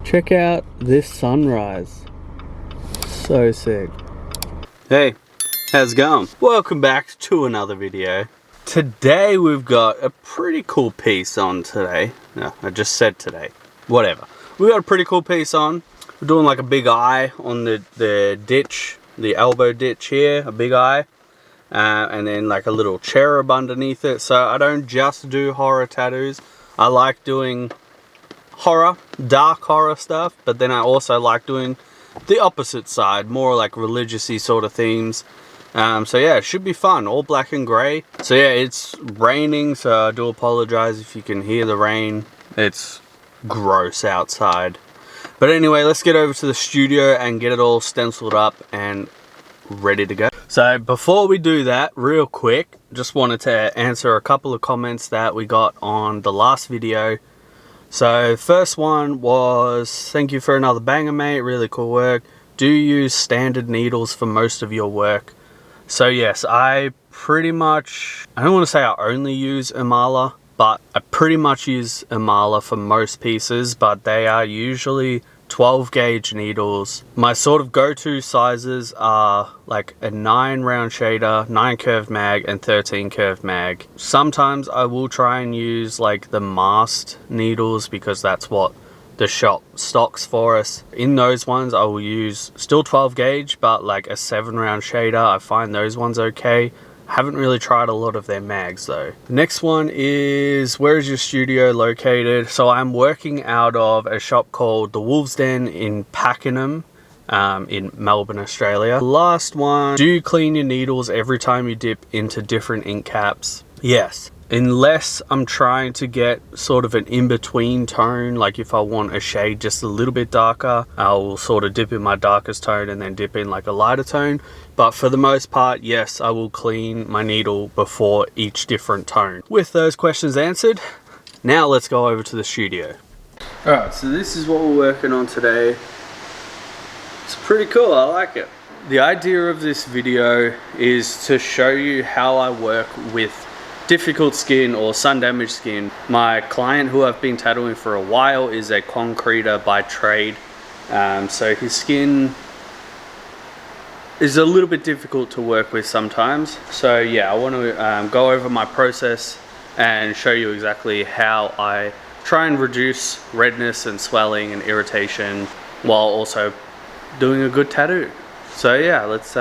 Check out this sunrise. So sick. Hey, how's it going? Welcome back to another video. Today we've got a pretty cool piece on today. No, I just said today. Whatever. We got a pretty cool piece on. We're doing like a big eye on the ditch, the elbow ditch here, a big eye. And then like a little cherub underneath it. So I don't just do horror tattoos. I like doing horror, dark horror stuff, but then I also like doing the opposite side, more like religious-y sort of themes. So yeah, it should be fun, all black and grey. So yeah, it's raining, so I do apologise if you can hear the rain. It's gross outside. But anyway, let's get over to the studio and get it all stenciled up and ready to go. So before we do that, real quick, just wanted to answer a couple of comments that we got on the last video. So first one was, thank you for another banger, mate, really cool work. Do you use standard needles for most of your work? So yes, I pretty much, I don't want to say I only use Emalla, but I pretty much use Emalla for most pieces, but they are usually 12 gauge needles. My sort of go-to sizes are like a 9 round shader, 9 curved mag, and 13 curved mag. Sometimes I will try and use like the masked needles because that's what the shop stocks for us. In those ones I will use still 12 gauge, but like a 7 round shader. I find those ones okay. Haven't really tried a lot of their mags though. The next one is, where is your studio located? So I'm working out of a shop called The Wolves Den in Pakenham, in Melbourne, Australia. Last one, do you clean your needles every time you dip into different ink caps? Yes. Unless I'm trying to get sort of an in-between tone, like if I want a shade just a little bit darker, I'll sort of dip in my darkest tone and then dip in like a lighter tone. But for the most part, yes, I will clean my needle before each different tone. With those questions answered, now let's go over to the studio. Alright, so this is what we're working on today. It's pretty cool, I like it. The idea of this video is to show you how I work with difficult skin or sun damaged skin. My client, who I've been tattooing for a while, is a concreter by trade. So his skin is a little bit difficult to work with sometimes. So yeah, I want to go over my process and show you exactly how I try and reduce redness and swelling and irritation while also doing a good tattoo. So yeah, let's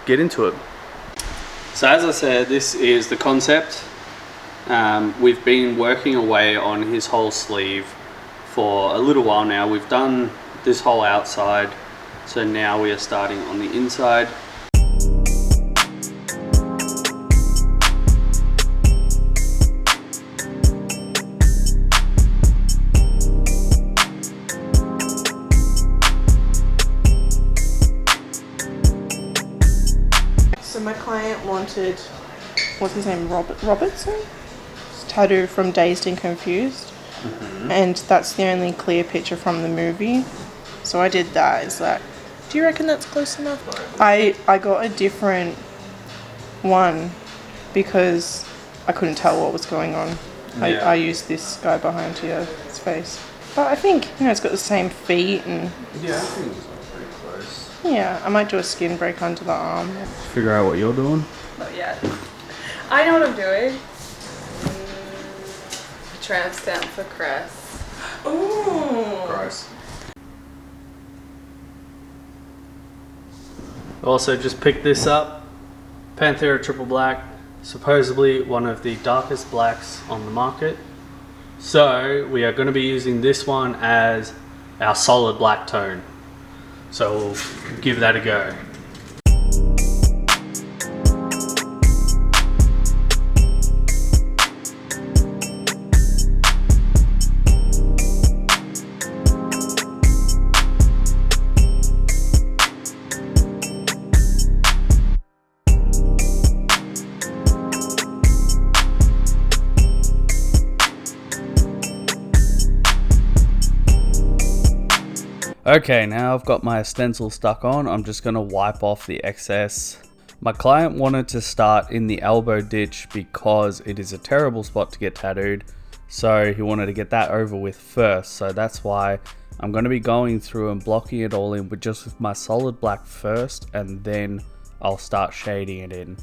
get into it. So as I said, this is the concept. We've been working away on his whole sleeve for a little while now. We've done this whole outside, so now we are starting on the inside. So my client wanted, what's his name, Robertson? Tattoo from Dazed and Confused, and that's the only clear picture from the movie, so I did that. Is that, do you reckon that's close enough? I got a different one because I couldn't tell what was going on. Yeah. I used this guy behind here, his face, but I think, you know, it's got the same feet and yeah, I think it's pretty close. Yeah, I might do a skin break under the arm. Figure out what you're doing. Oh yeah, I know what I'm doing. Tramp stamp for Crest. Ooh. Gross. Also just picked this up. Panther triple black. Supposedly one of the darkest blacks on the market. So we are going to be using this one as our solid black tone. So we'll give that a go. Okay, now I've got my stencil stuck on, I'm just going to wipe off the excess. My client wanted to start in the elbow ditch because it is a terrible spot to get tattooed, so he wanted to get that over with first, so that's why I'm going to be going through and blocking it all in with just my solid black first, and then I'll start shading it in.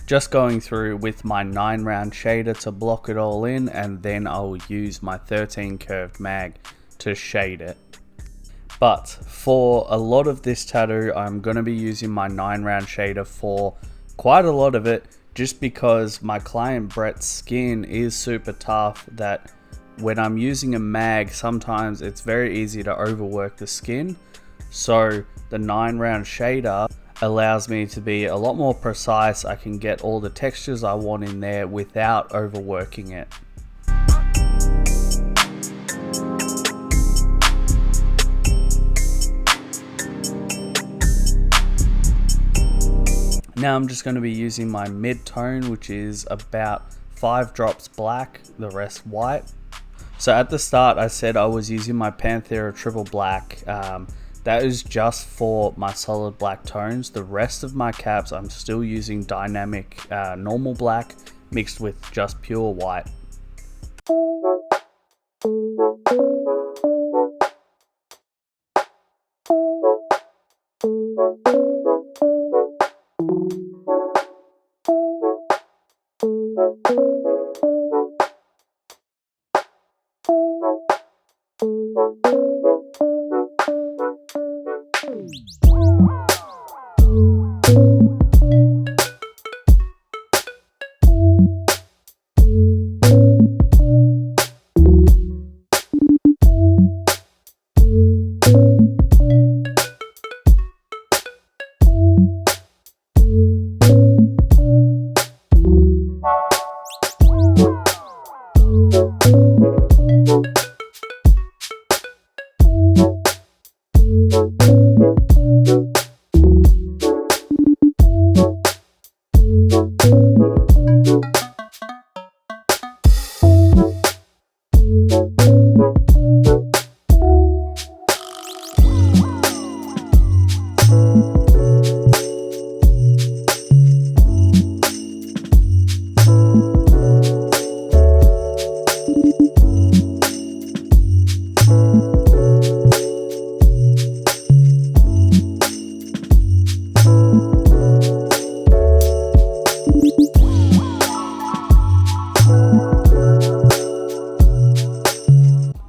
Just going through with my 9 round shader to block it all in, and then I'll use my 13 curved mag to shade it. But for a lot of this tattoo, I'm going to be using my 9 round shader for quite a lot of it, just because my client Brett's skin is super tough, that when I'm using a mag, sometimes it's very easy to overwork the skin. So the 9 round shader allows me to be a lot more precise. I can get all the textures I want in there without overworking it. Now I'm just going to be using my mid-tone, which is about 5 drops black, the rest white. So at the start I said I was using my Panther triple black. That is just for my solid black tones. The rest of my caps I'm still using dynamic normal black mixed with just pure white.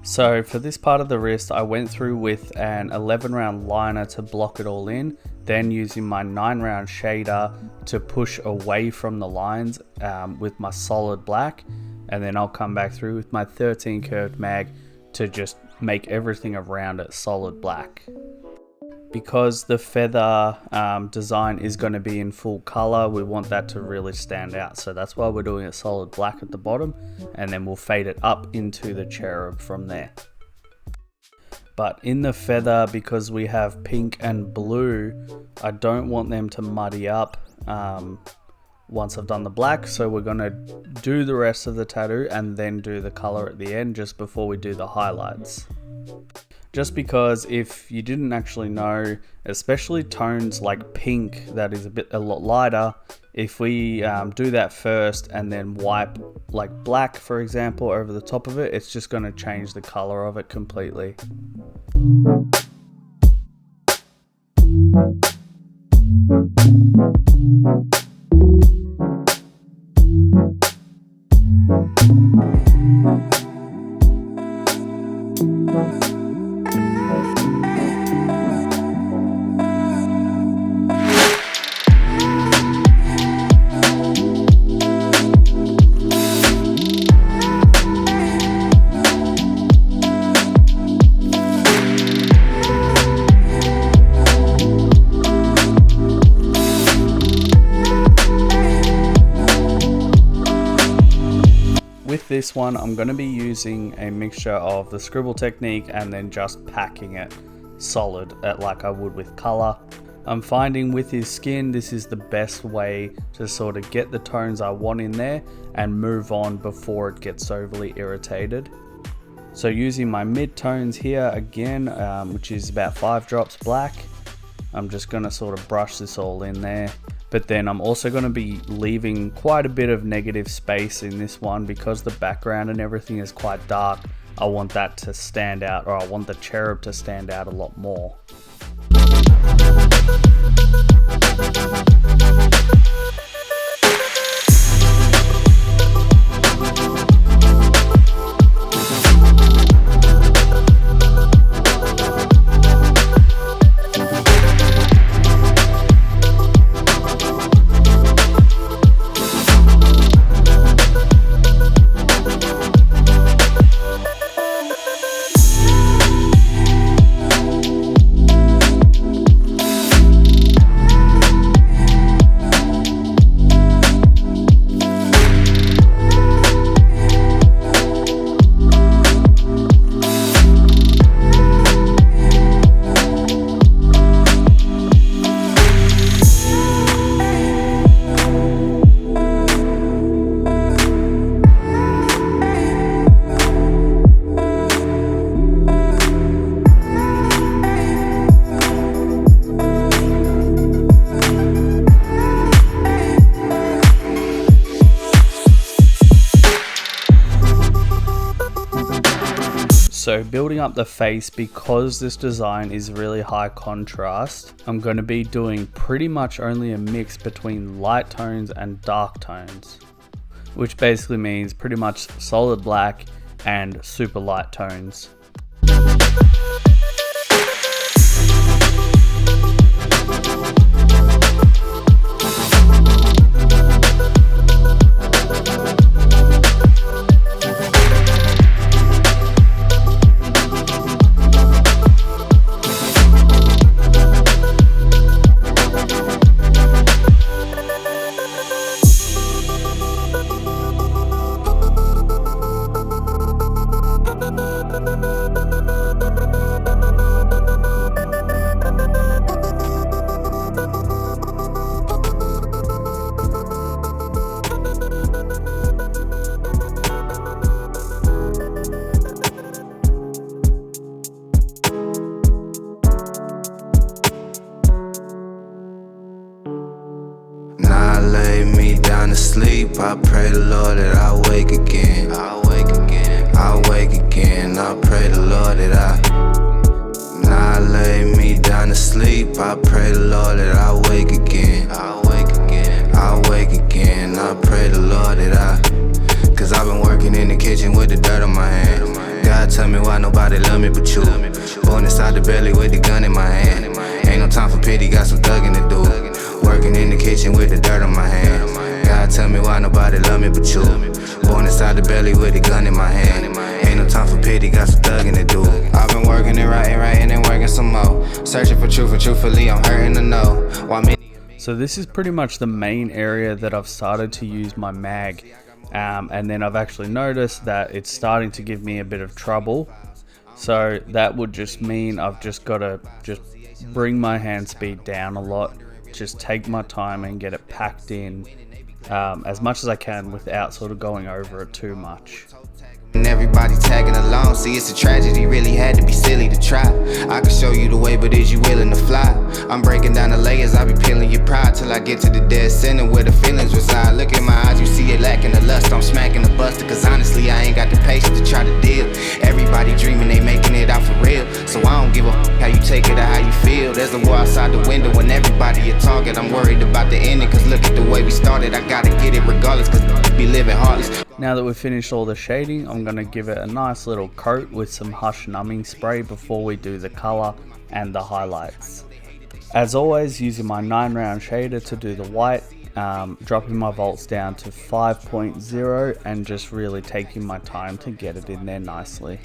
So for this part of the wrist, I went through with an 11 round liner to block it all in, then using my 9 round shader to push away from the lines with my solid black, and then I'll come back through with my 13 curved mag to just make everything around it solid black. Because the feather design is going to be in full color, we want that to really stand out. So that's why we're doing a solid black at the bottom, and then we'll fade it up into the cherub from there. But in the feather, because we have pink and blue, I don't want them to muddy up once I've done the black. So we're going to do the rest of the tattoo and then do the color at the end just before we do the highlights. Just because if you didn't actually know, especially tones like pink that is a lot lighter, if we do that first and then wipe like black, for example, over the top of it, it's just going to change the color of it completely. With this one, I'm going to be using a mixture of the scribble technique and then just packing it solid like I would with color. I'm finding with his skin, this is the best way to sort of get the tones I want in there and move on before it gets overly irritated. So using my mid-tones here again, which is about 5 drops black, I'm just going to sort of brush this all in there. But then I'm also going to be leaving quite a bit of negative space in this one because the background and everything is quite dark. I want that to stand out, or I want the cherub to stand out a lot more. So building up the face, because this design is really high contrast, I'm going to be doing pretty much only a mix between light tones and dark tones, which basically means pretty much solid black and super light tones. Sleep, I pray the Lord that I wake again. I wake again. I pray the Lord that I lay me down to sleep. I pray the Lord that I wake again. I wake again. I pray the Lord that cause I've been working in the kitchen with the dirt on my hand. God tell me why nobody love me but you. Born inside the belly with the gun in my hand. Ain't no time for pity, got some thugging to do. Working in the kitchen with the dirt on my hand. God tell me why nobody love me but you. Born inside the belly with a gun in my hand. Ain't no time for pity, got some thugging to do. I've been working and writing and working some more. Searching for truth, and truthfully I'm hurting to know why many. So this is pretty much the main area that I've started to use my mag, and then I've actually noticed that it's starting to give me a bit of trouble. So that would just mean I've just got to bring my hand speed down a lot, just take my time and get it packed in as much as I can without sort of going over it too much. And everybody tagging along, see it's a tragedy, really had to be silly to try. I can show you the way, but is you willing to fly? I'm breaking down the layers, I be peeling your pride till I get to the dead center where the feelings reside. Look at my eyes, you see it lacking the lust, I'm smacking the buster, cause honestly I ain't got the patience to try to deal. Everybody dreaming they making it out for real, so I don't give a how you take it or how you feel. There's a war outside the window and everybody a target. I'm worried about the ending, cause look at the way we started. I gotta get it regardless, cause be living heartless. Now that we've finished all the shading, I'm going to give it a nice little coat with some Hush numbing spray before we do the color and the highlights. As always, using my 9-round shader to do the white, dropping my volts down to 5.0 and just really taking my time to get it in there nicely.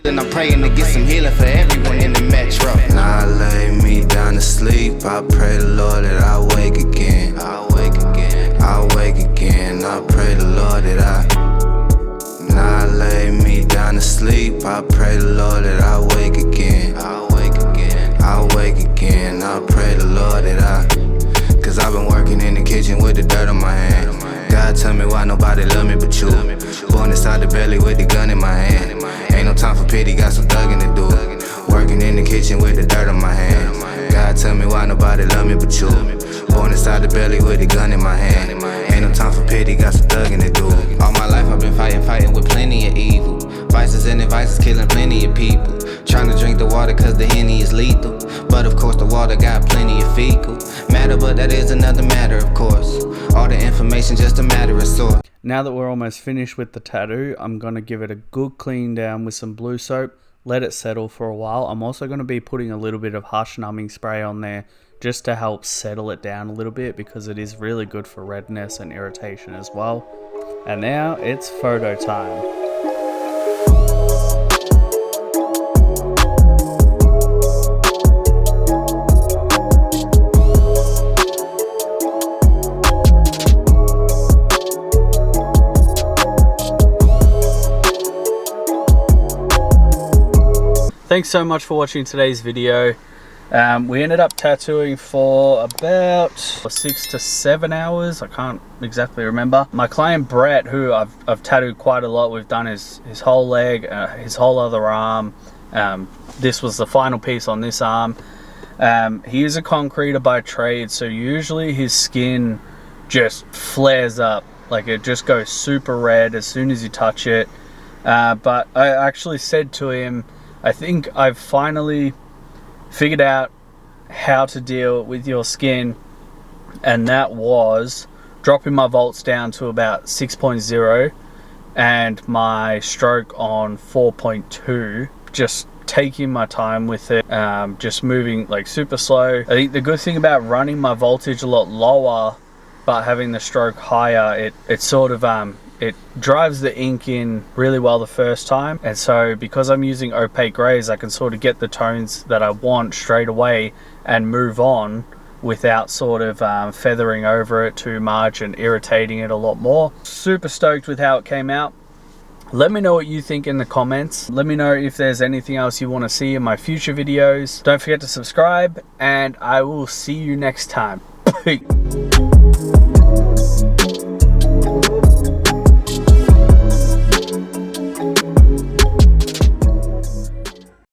And I'm praying to get some healing for everyone in the metro. Now I lay me down to sleep. I pray the Lord that I wake again. I wake again. I pray the Lord that now I lay me down to sleep. I pray the Lord that I wake again. I wake again. I pray the Lord that cause I've been working in the kitchen with the dirt on my hand. God tell me why nobody love me but you. Born inside the belly with the gun in my hand. Ain't no time for pity, got some thugging to do. Working in the kitchen with the dirt on my hand. God tell me why nobody love me but you. Born inside the belly with the gun in my hand. Ain't no time for pity, got some thugging to do. All my life I've been fighting with plenty of evil. Vices and advices killing plenty of people. Trying to drink the water cause the Henny is lethal. But of course the water got plenty of fecal matter, but that is another matter, of course. All the information just a matter of source. Now that we're almost finished with the tattoo, I'm going to give it a good clean down with some blue soap, let it settle for a while. I'm also going to be putting a little bit of hush numbing spray on there just to help settle it down a little bit, because it is really good for redness and irritation as well. And now it's photo time. Thanks so much for watching today's video. We ended up tattooing for about 6 to 7 hours. I can't exactly remember. My client Brett, who I've tattooed quite a lot, we've done his whole leg, his whole other arm. This was the final piece on this arm. He is a concreter by trade, so usually his skin just flares up. Like, it just goes super red as soon as you touch it. But I actually said to him, I think I've finally figured out how to deal with your skin, and that was dropping my volts down to about 6.0 and my stroke on 4.2, just taking my time with it, just moving like super slow. I think the good thing about running my voltage a lot lower but having the stroke higher, it sort of it drives the ink in really well the first time, and so because I'm using opaque grays, I can sort of get the tones that I want straight away and move on without sort of feathering over it too much and irritating it a lot more. Super stoked with how it came out. Let me know what you think in the comments. Let me know if there's anything else you want to see in my future videos. Don't forget to subscribe, and I will see you next time. Peace.